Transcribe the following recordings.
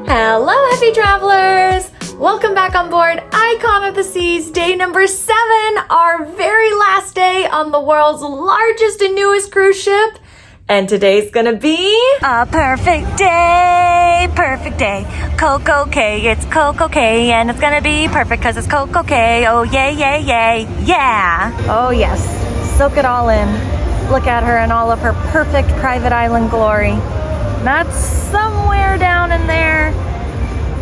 Hello, happy travelers! Welcome back on board Icon of the Seas, day number 7, our very last day on the world's largest and newest cruise ship. And today's gonna be a perfect day, CocoCay, it's CocoCay, and it's gonna be perfect because it's CocoCay. Oh yay, yay, yay, yeah. Oh yes, soak it all in. Look at her in all of her perfect private island glory. That's somewhere down in there,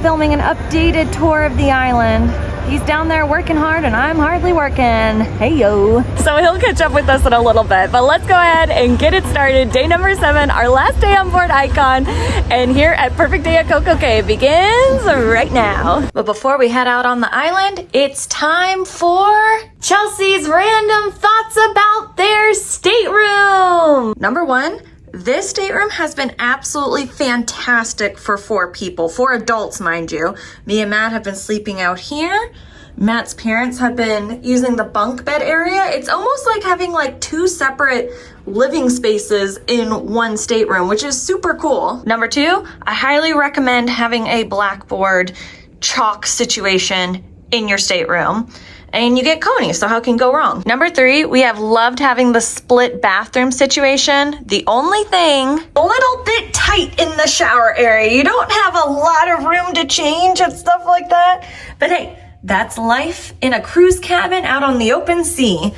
filming an updated tour of the island. He's down there working hard and I'm hardly working. Hey yo. So he'll catch up with us in a little bit, but let's go ahead and get it started. Day number 7, our last day on board Icon, and here at Perfect Day at CocoCay begins right now. But before we head out on the island, it's time for Chelsea's random thoughts about their stateroom. Number 1, this stateroom has been absolutely fantastic for 4 people, 4 adults, mind you. Me and Matt have been sleeping out here. Matt's parents have been using the bunk bed area. It's almost like having like 2 separate living spaces in one stateroom, which is super cool. Number 2, I highly recommend having a blackboard chalk situation in your stateroom. And you get Coney, so how can go wrong? Number 3, we have loved having the split bathroom situation. The only thing, a little bit tight in the shower area. You don't have a lot of room to change and stuff like that. But hey, that's life in a cruise cabin out on the open sea.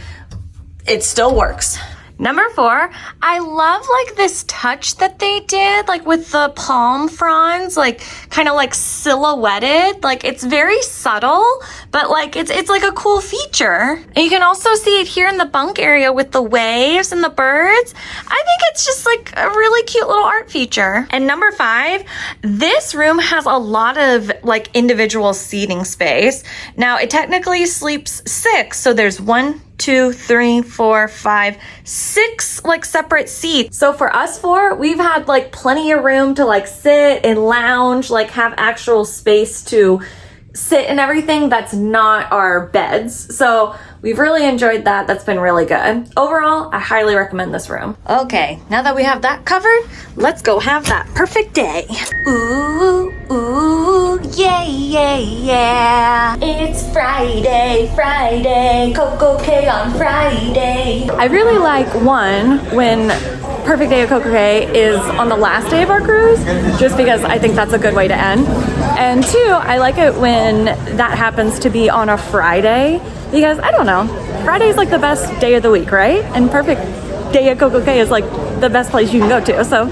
It still works. Number 4, I love like this touch that they did, like with the palm fronds, like kind of like silhouetted. Like it's very subtle, but like it's like a cool feature. And you can also see it here in the bunk area with the waves and the birds. I think it's just like a really cute little art feature. And number 5, this room has a lot of like individual seating space. Now it technically sleeps 6, so there's 1, 2, 3, 4, 5, 6 like separate seats. So for us 4, we've had like plenty of room to like sit and lounge, like have actual space to sit and everything that's not our beds. So we've really enjoyed that. That's been really good. Overall, I highly recommend this room. Okay, now that we have that covered, let's go have that perfect day. Ooh, ooh, yeah, yeah, yeah. It's Friday, CocoCay on Friday. I really like, 1, when Perfect Day at CocoCay is on the last day of our cruise, just because I think that's a good way to end. And 2, I like it when that happens to be on a Friday, because I don't know, Friday is like the best day of the week, right? And Perfect Day at CocoCay is like the best place you can go to. So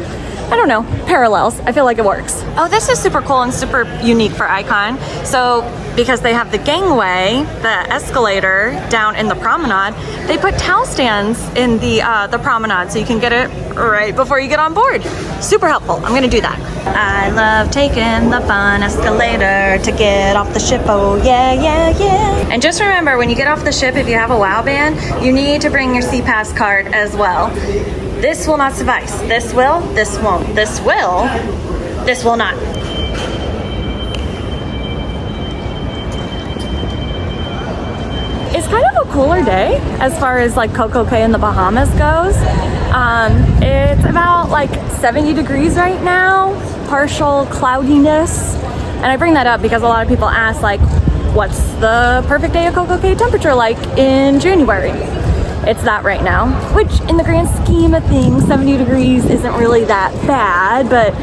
I don't know, parallels. I feel like it works. Oh, this is super cool and super unique for Icon. So because they have the gangway, the escalator down in the promenade, they put towel stands in the promenade so you can get it right before you get on board. Super helpful. I'm gonna do that. I love taking the fun escalator to get off the ship. Oh yeah, yeah, yeah. And just remember, when you get off the ship, if you have a WOW band, you need to bring your SeaPass card as well. This will not suffice. This will, this won't. This will, this will not. It's kind of a cooler day as far as like CocoCay in the Bahamas goes. It's about like 70 degrees right now, partial cloudiness. And I bring that up because a lot of people ask like, what's the Perfect Day of CocoCay temperature like in January? It's that right now, which in the grand scheme of things, 70 degrees isn't really that bad, but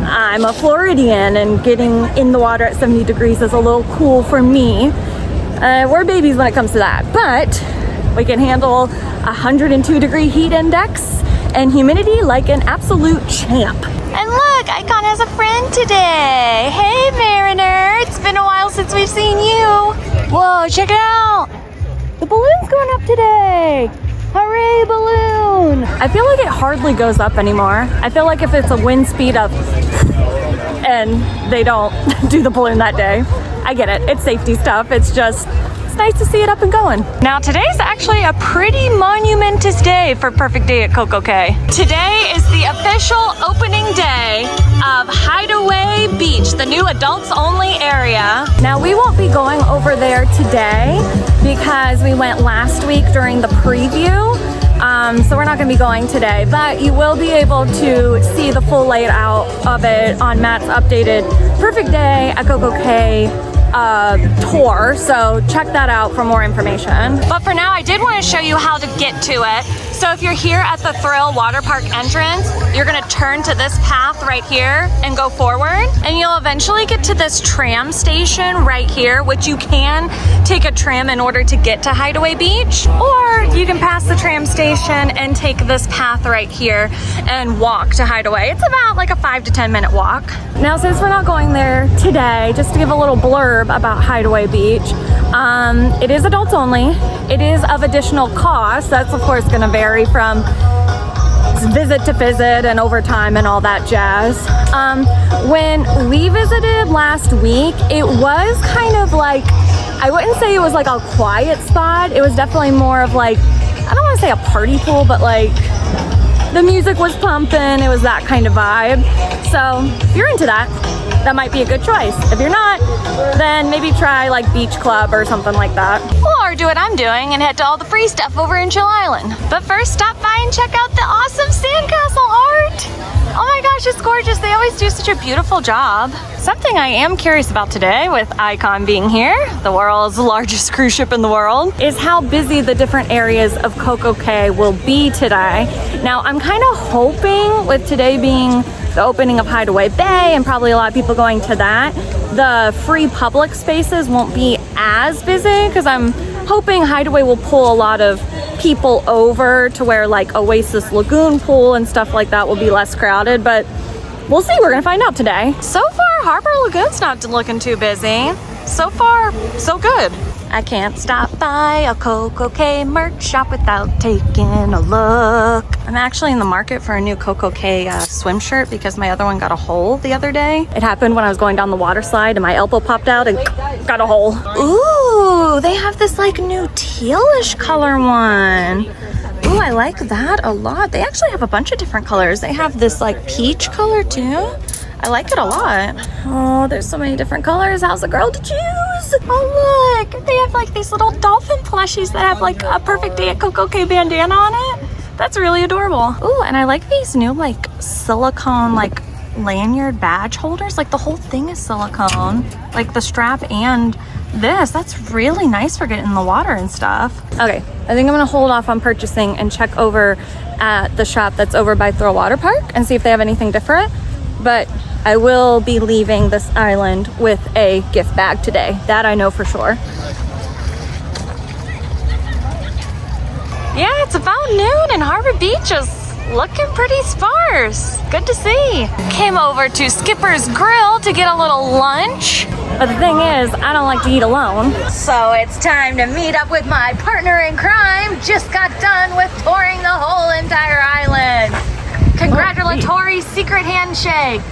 I'm a Floridian and getting in the water at 70 degrees is a little cool for me. We're babies when it comes to that, but we can handle 102 degree heat index and humidity like an absolute champ. And look, Icon has a friend today. Hey Mariner, it's been a while since we've seen you. Whoa, check it out. The balloon's going up today. Hooray, balloon. I feel like it hardly goes up anymore. I feel like if it's a wind speed of and they don't do the balloon that day, I get it. It's safety stuff. It's just, it's nice to see it up and going. Now today's actually a pretty monumentous day for Perfect Day at CocoCay. Today is the official opening day of Hideaway Beach, the new adults only area. Now we won't be going over there today because we went last week during the preview. So we're not going to be going today, but you will be able to see the full layout of it on Matt's updated Perfect Day at CocoCay tour, so check that out for more information. But for now, I did want to show you how to get to it. So if you're here at the Thrill Water Park entrance, you're gonna turn to this path right here and go forward, and you'll eventually get to this tram station right here, which you can take a tram in order to get to Hideaway Beach, or you can pass the tram station and take this path right here and walk to Hideaway. It's about like a 5 to 10 minute walk. Now, since we're not going there today, just to give a little blurb about Hideaway Beach, it is adults only. It is of additional cost. That's of course going to vary from visit to visit and overtime and all that jazz. When we visited last week, it was kind of like, I wouldn't say it was like a quiet spot. It was definitely more of like, I don't want to say a party pool, but like the music was pumping. It was that kind of vibe. So if you're into that, that might be a good choice. If you're not, then maybe try like Beach Club or something like that. Or do what I'm doing and head to all the free stuff over in Chill Island. But first, stop by and check out the awesome sandcastle art. Oh my gosh, it's gorgeous. They always do such a beautiful job. Something I am curious about today with Icon being here, the world's largest cruise ship in the world, is how busy the different areas of CocoCay will be today. Now, I'm kind of hoping with today being the opening of Hideaway Bay and probably a lot of people going to that, the free public spaces won't be as busy because I'm hoping Hideaway will pull a lot of people over to where like Oasis Lagoon pool and stuff like that will be less crowded, but we'll see. We're gonna find out today. So far, Harbor Lagoon's not looking too busy. So far, so good. I can't stop by a CocoCay merch shop without taking a look. I'm actually in the market for a new CocoCay swim shirt because my other one got a hole the other day. It happened when I was going down the water slide and my elbow popped out and got a hole. Ooh, they have this like new tealish color one. Ooh, I like that a lot. They actually have a bunch of different colors. They have this like peach color too. I like it a lot. Oh, there's so many different colors. How's the girl to choose? Oh, look. They have like these little dolphin plushies that have like a Perfect Day at CocoCay bandana on it. That's really adorable. Ooh, and I like these new like silicone like lanyard badge holders. Like the whole thing is silicone. Like the strap and this. That's really nice for getting in the water and stuff. Okay, I think I'm gonna hold off on purchasing and check over at the shop that's over by Thrill Water Park and see if they have anything different. But I will be leaving this island with a gift bag today. That I know for sure. Yeah, it's about noon and Harbor Beach is looking pretty sparse. Good to see. Came over to Skipper's Grill to get a little lunch. But the thing is, I don't like to eat alone. So it's time to meet up with my partner in crime. Just got done with touring the whole entire island. Congratulatory secret handshake.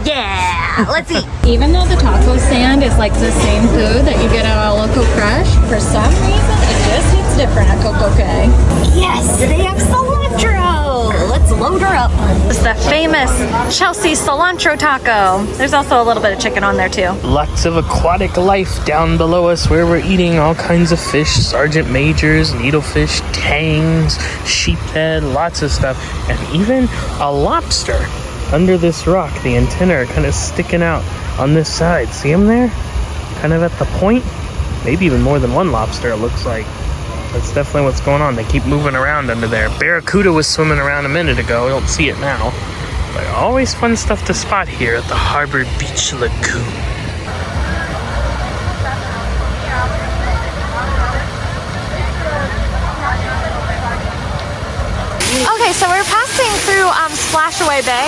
Yeah, let's eat. Even though the taco stand is like the same food that you get at a local crush, for some reason it just hits different at CocoCay. Yes, they have cilantro. Let's load her up. It's the famous Chelsea cilantro taco. There's also a little bit of chicken on there too. Lots of aquatic life down below us where we're eating all kinds of fish, sergeant majors, needlefish, tangs, sheephead, lots of stuff, and even a lobster. Under this rock, the antennae are kind of sticking out on this side. See them there? Kind of at the point? Maybe even more than one lobster, it looks like. That's definitely what's going on. They keep moving around under there. Barracuda was swimming around a minute ago. I don't see it now. But always fun stuff to spot here at the Harbor Beach Lagoon. Okay, so we're passing through Splashaway Bay,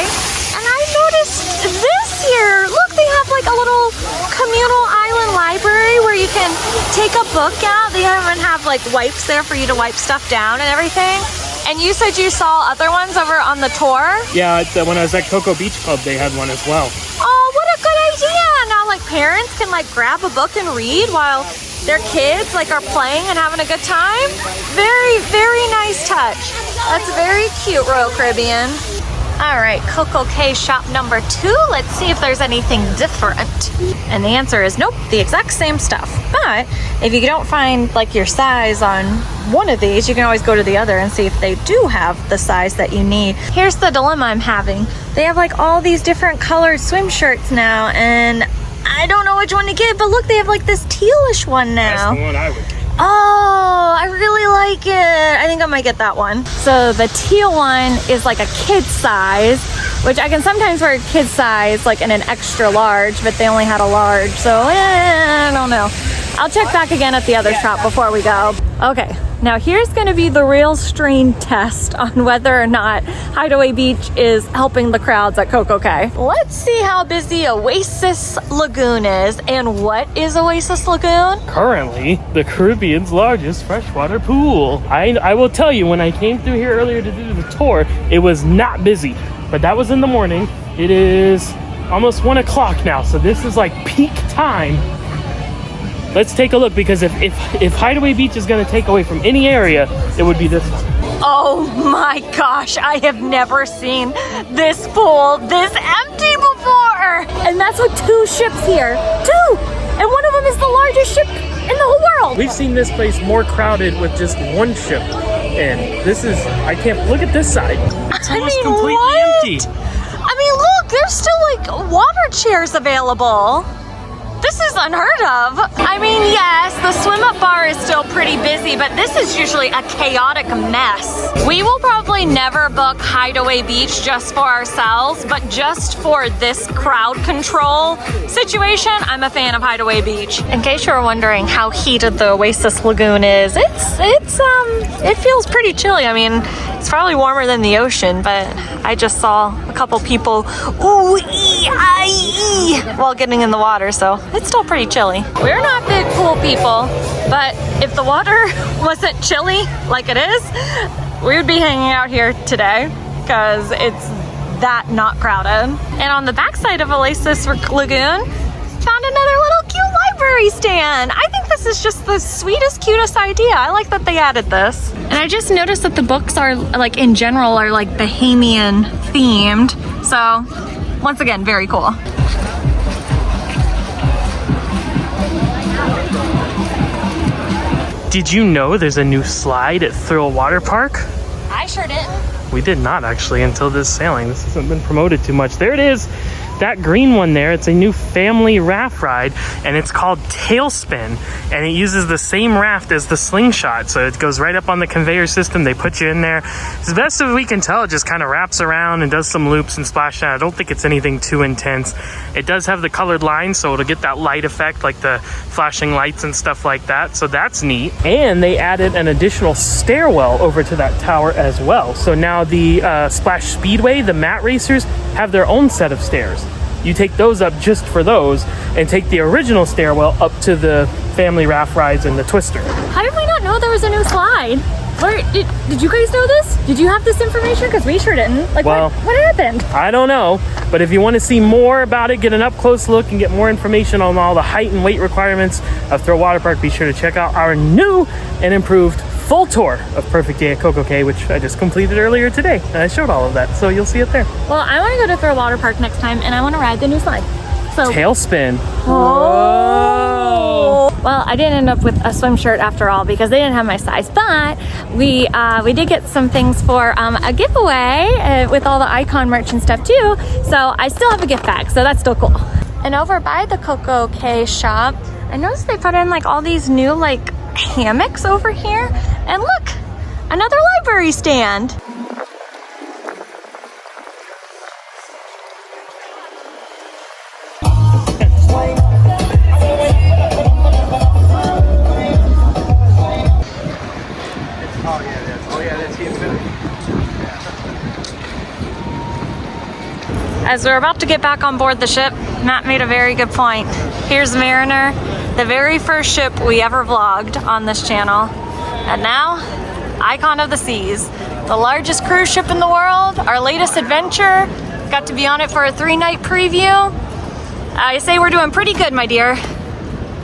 and I noticed this here, look, they have like a little communal island library where you can take a book out. They even have like wipes there for you to wipe stuff down and everything. And you said you saw other ones over on the tour? Yeah, when I was at Coco Beach Club, they had one as well. Oh, what a good idea! Now like parents can like grab a book and read while their kids like are playing and having a good time. Very, very nice touch. That's very cute, Royal Caribbean. All right, CocoCay shop number 2. Let's see if there's anything different. And the answer is nope, the exact same stuff. But if you don't find like your size on one of these, you can always go to the other and see if they do have the size that you need. Here's the dilemma I'm having. They have like all these different colored swim shirts now, and I don't know which one to get, but look, they have like this tealish one now. That's the one I would get. Oh, I really like it. I think I might get that one. So the teal one is like a kid size, which I can sometimes wear a kid size, like in an extra large, but they only had a large. So I don't know. I'll check back again at the other shop before we go. Okay, now here's gonna be the real strain test on whether or not Hideaway Beach is helping the crowds at CocoCay. Let's see how busy Oasis Lagoon is. And what is Oasis Lagoon? Currently, the Caribbean's largest freshwater pool. I will tell you, when I came through here earlier to do the tour, it was not busy. But that was in the morning. It is almost 1 o'clock now, so this is like peak time. Let's take a look, because if Hideaway Beach is going to take away from any area, it would be this one. Oh my gosh, I have never seen this pool this empty before. And that's with 2 ships here. 2! And one of them is the largest ship in the whole world. We've seen this place more crowded with just 1 ship. And this is, I can't, look at this side. It's almost completely empty. I mean, look, there's still like water chairs available. This is unheard of. I mean, yes, the swim up bar is still pretty busy, but this is usually a chaotic mess. We will probably never book Hideaway Beach just for ourselves, but just for this crowd control situation, I'm a fan of Hideaway Beach. In case you were wondering how heated the Oasis Lagoon is, it feels pretty chilly. I mean, it's probably warmer than the ocean, but I just saw a couple people while getting in the water, so it's still pretty chilly. We're not big pool people, but if the water wasn't chilly like it is, we would be hanging out here today because it's that not crowded. And on the backside of Oasis Lagoon, found another little cute library stand. I think this is just the sweetest, cutest idea. I like that they added this. And I just noticed that the books are like, in general, are like Bahamian themed. So once again, very cool. Did you know there's a new slide at Thrill Water Park? I sure didn't. We did not actually until this sailing. This hasn't been promoted too much. There it is. That green one there, it's a new family raft ride, and it's called Tailspin, and it uses the same raft as the Slingshot, so it goes right up on the conveyor system. They put you in there. As best as we can tell, it just kind of wraps around and does some loops and splash down. I don't think it's anything too intense. It does have the colored lines, so it'll get that light effect, like the flashing lights and stuff like that, so that's neat. And they added an additional stairwell over to that tower as well. So now the Splash Speedway, the mat racers, have their own set of stairs. You take those up just for those, and take the original stairwell up to the family raft rides and the Twister. How did we not know there was a new slide? Where, did you guys know this? Did you have this information? Because we sure didn't. Like, well, what happened? I don't know, but if you want to see more about it, get an up-close look and get more information on all the height and weight requirements of Thrill Water Park, be sure to check out our new and improved full tour of Perfect Day at CocoCay, which I just completed earlier today. And I showed all of that, so you'll see it there. Well, I want to go to Thrill Water Park next time, and I want to ride the new slide. So Tailspin. Oh. Well, I didn't end up with a swim shirt after all because they didn't have my size, but we did get some things for a giveaway with all the Icon merch and stuff too. So I still have a gift bag, so that's still cool. And over by the CocoCay shop, I noticed they put in like all these new like hammocks over here, and look, another library stand. As we're about to get back on board the ship, Matt made a very good point. Here's Mariner, the very first ship we ever vlogged on this channel. And now, Icon of the Seas, the largest cruise ship in the world, our latest adventure. Got to be on it for a 3-night preview. I say we're doing pretty good, my dear.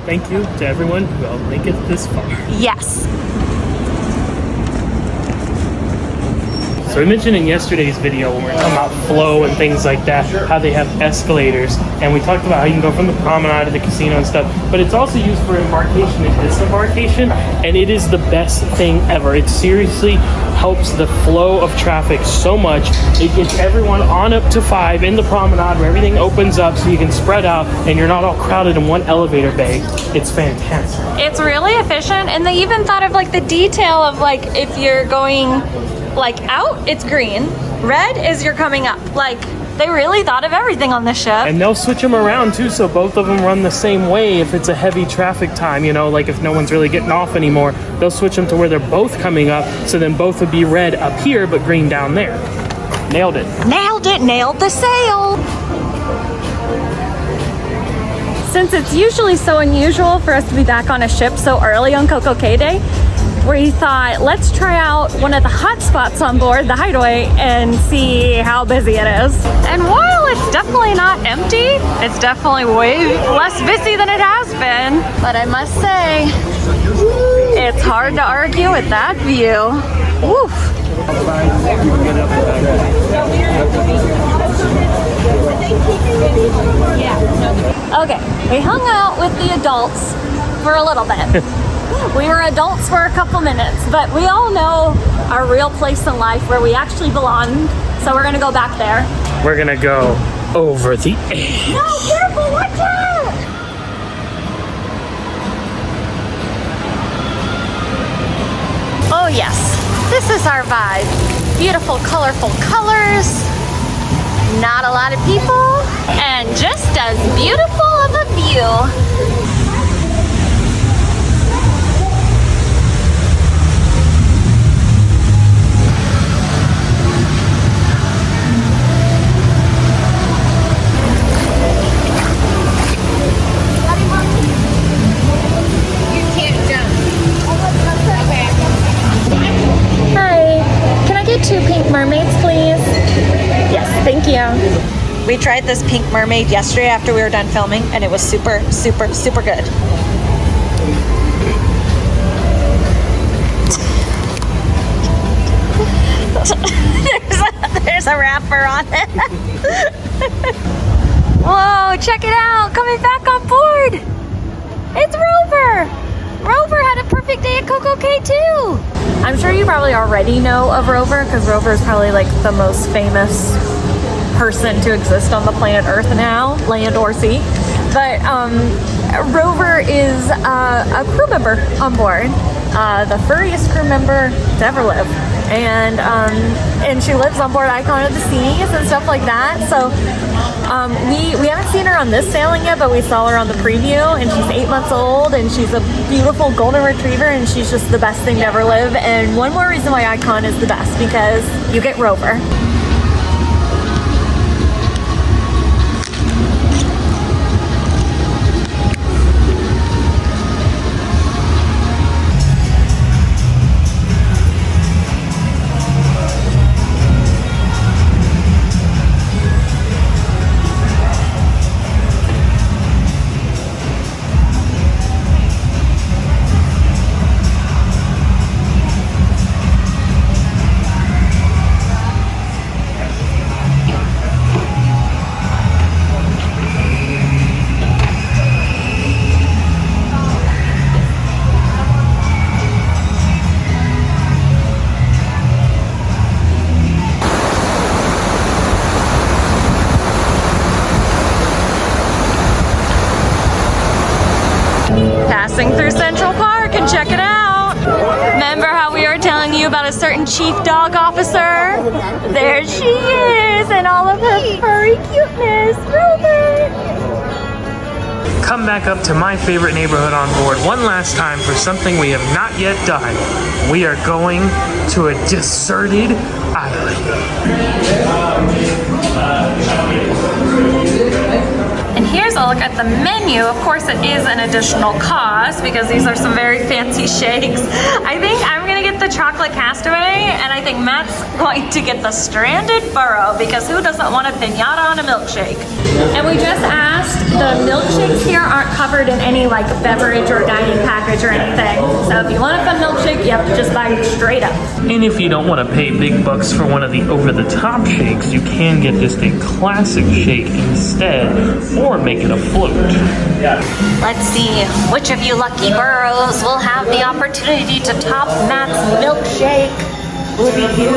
Thank you to everyone who helped make it this far. Yes. So we mentioned in yesterday's video when we were talking about flow and things like that, how they have escalators, and we talked about how you can go from the promenade to the casino and stuff, but it's also used for embarkation and disembarkation, and it is the best thing ever. It seriously helps the flow of traffic so much. It gets everyone on up to 5 in the promenade where everything opens up so you can spread out and you're not all crowded in one elevator bay. It's fantastic. It's really efficient, and they even thought of like the detail of like if you're going like out, it's green, red is you're coming up. Like they really thought of everything on this ship. And they'll switch them around too, so both of them run the same way if it's a heavy traffic time, you know, like if no one's really getting off anymore, they'll switch them to where they're both coming up, so then both would be red up here but green down there. Nailed it. Nailed it, nailed the sail. Since it's usually so unusual for us to be back on a ship so early on CocoCay Day, we thought let's try out one of the hot spots on board, the Hideaway, and see how busy it is. And while it's definitely not empty, it's definitely way less busy than it has been. But I must say, it's hard to argue with that view. Woof. Okay, we hung out with the adults for a little bit. We were adults for a couple minutes, but we all know our real place in life where we actually belong, so we're gonna go back there. We're gonna go over the edge. No, careful, watch out! Oh yes, this is our vibe. Beautiful, colorful colors, not a lot of people, and just as beautiful of a view. Two pink mermaids, please. Yes, thank you. We tried this pink mermaid yesterday after we were done filming, and it was super, super, super good. there's a wrapper on it. Whoa, check it out. Coming back on board. It's Rover. Rover had a perfect day at CocoCay too. I'm sure you probably already know of Rover because Rover is probably like the most famous person to exist on the planet Earth now, land or sea. But Rover is a crew member on board, the furriest crew member to ever live. And she lives on board Icon of the Seas and stuff like that. So we haven't seen her on this sailing yet, but we saw her on the preview, and she's 8 months old, and she's a beautiful golden retriever, and she's just the best thing to ever live. And one more reason why Icon is the best, because you get Rover. Passing through Central Park, and check it out. Remember how we were telling you about a certain chief dog officer? There she is, and all of her furry cuteness, Rover. Come back up to my favorite neighborhood on board one last time for something we have not yet done. We are going to a deserted island. And here's a look at the menu. Of course, it is an additional cost because these are some very fancy shakes. I think I'm gonna get the chocolate castaway, and I think Matt's going to get the stranded burro because who doesn't want a piñata on a milkshake? And we just asked, the milkshakes here aren't covered in any like beverage or dining package or anything. So if you want a fun milkshake, you have to just buy it straight up. And if you don't want to pay big bucks for one of the over-the-top shakes, you can get just a classic shake instead, or make it a float. Let's see which of you lucky burros will have the opportunity to top Matt's milkshake. Will it be you?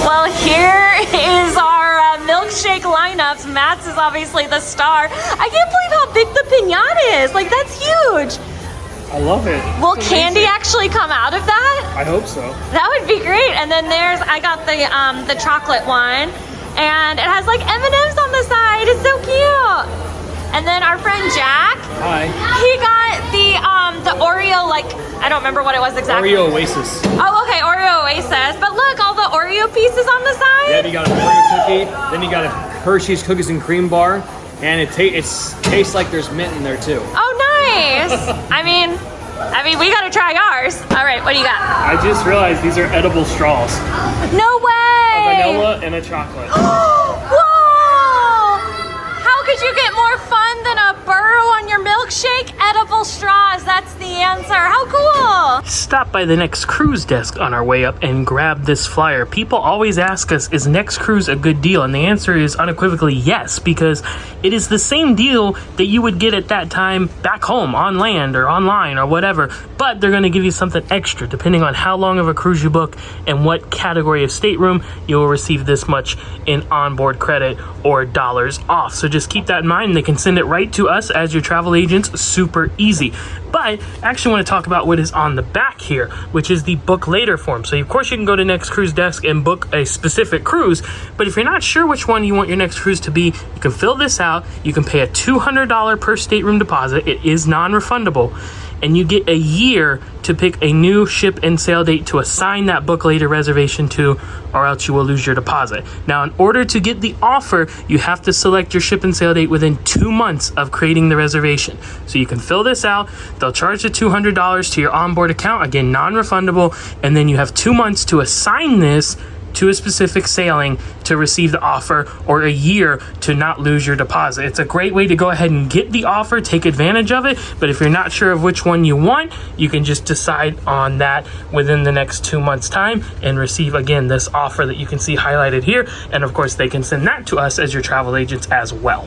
Well, here is our milkshake lineups. Matt's is obviously the star. I can't believe how big the piñata is. Like, that's huge. I love it. Will candy actually come out of that? I hope so. That would be great. And then I got the chocolate one, and it has like M&Ms on the side. It's so cute. And then our friend Jack, Hi. he got the Oreo, like, I don't remember what it was exactly. Oreo Oasis. Oh, okay, Oreo Oasis. But look, all the Oreo pieces on the side. Yeah, you got an Oreo cookie, then you got a Hershey's cookies and cream bar, and it tastes like there's mint in there too. Oh, nice. I mean, we gotta try ours. All right, what do you got? I just realized these are edible straws. No way. A vanilla and a chocolate. Whoa! How could you get more fun than a burro on your milkshake? Edible straws, that's the answer. How cool! Stop by the Next Cruise desk on our way up and grab this flyer. People always ask us, is Next Cruise a good deal? And the answer is unequivocally yes, because it is the same deal that you would get at that time back home on land or online or whatever, but they're going to give you something extra depending on how long of a cruise you book and what category of stateroom. You will receive this much in onboard credit or dollars off. So just keep that in mind. They can send it right to us as your travel agents, super easy. But I actually want to talk about what is on the back here, which is the book later form. So of course you can go to Next Cruise desk and book a specific cruise, but if you're not sure which one you want your next cruise to be, you can fill this out. You can pay a $200 per stateroom deposit. It is non-refundable. And you get a year to pick a new ship and sail date to assign that book later reservation to, or else you will lose your deposit. Now, in order to get the offer, you have to select your ship and sail date within 2 months of creating the reservation. So you can fill this out. They'll charge the $200 to your onboard account, again, non-refundable, and then you have 2 months to assign this to a specific sailing to receive the offer, or a year to not lose your deposit. It's a great way to go ahead and get the offer, take advantage of it, but if you're not sure of which one you want, you can just decide on that within the next 2 months' time and receive, again, this offer that you can see highlighted here, and of course they can send that to us as your travel agents as well.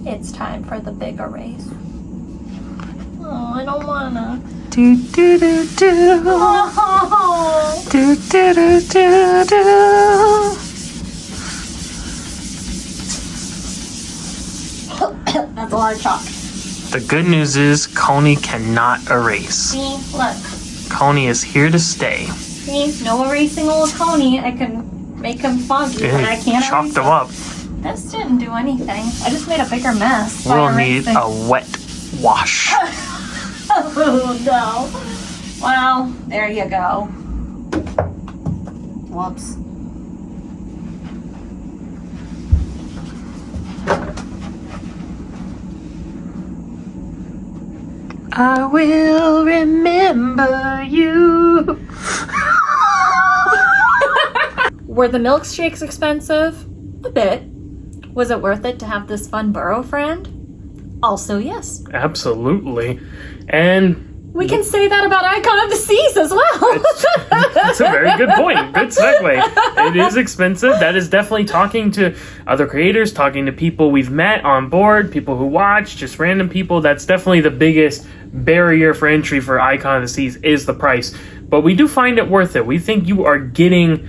It's time for the big erase. Oh, I don't wanna. Do do do do. Oh. Do do do do do. That's a lot of chalk. The good news is Coney cannot erase. See, look. Coney is here to stay. See, no erasing old Tony. I can make him foggy, but I can't Chalked erase them him. up. This didn't do anything. I just made a bigger mess. by We'll need erasing. a wet wash. Oh no. Well, there you go. Whoops. I will remember you. Were the milkshakes expensive? A bit. Was it worth it to have this fun burro friend? Also, yes. Absolutely. And We can say that about Icon of the Seas as well. that's a very good point. Good segue. It is expensive. That is definitely talking to other creators, talking to people we've met on board, people who watch, just random people. That's definitely the biggest barrier for entry for Icon of the Seas is the price. But we do find it worth it. We think you are getting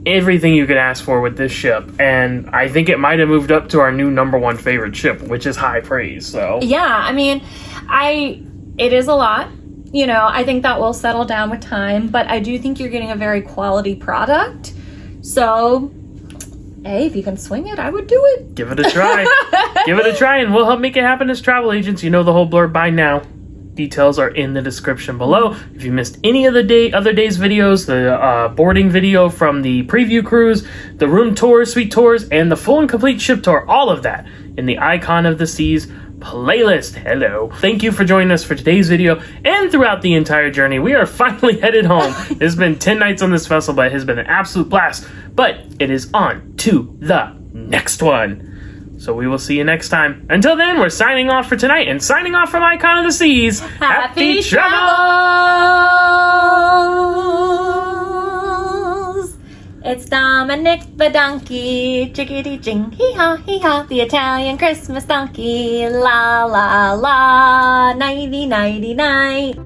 everything you could ask for with this ship. And I think it might have moved up to our new #1 favorite ship, which is high praise. So Yeah, I mean, it is a lot. You know, I think that will settle down with time, but I do think you're getting a very quality product. So, hey, if you can swing it, I would do it. give it a try. Give it a try, and we'll help make it happen as travel agents. You know the whole blurb by now. Details are in the description below. If you missed any of the other day's videos, the boarding video from the preview cruise, the room tours, suite tours, and the full and complete ship tour, all of that in the Icon of the Seas playlist. Hello. Thank you for joining us for today's video and throughout the entire journey. We are finally headed home. It's been 10 nights on this vessel, but it has been an absolute blast. But it is on to the next one. So we will see you next time. Until then, we're signing off for tonight and signing off from Icon of the Seas. Happy travels! It's Dominic the donkey, chickadee ching, hee haw, the Italian Christmas donkey, la la la, nighty nighty night.